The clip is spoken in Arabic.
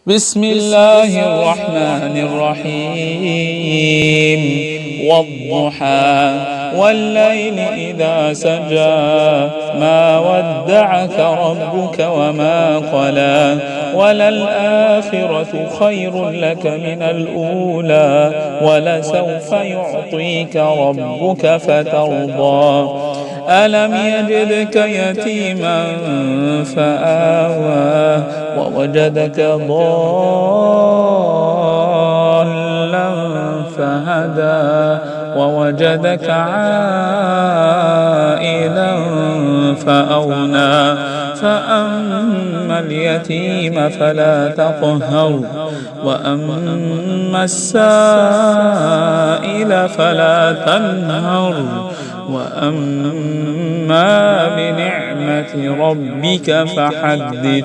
بسم الله الرحمن الرحيم والضحى والليل إذا سجى ما ودعك ربك وما قلى وللآخرة خير لك من الأولى ولسوف يعطيك ربك فترضى ألم يجدك يتيما فآوى ووجدك ضالا فهدى ووجدك عائلا فأغنى فأما اليتيم فلا تقهر وأما السائل فلا تنهر وأما بنعمة ربك فحدث.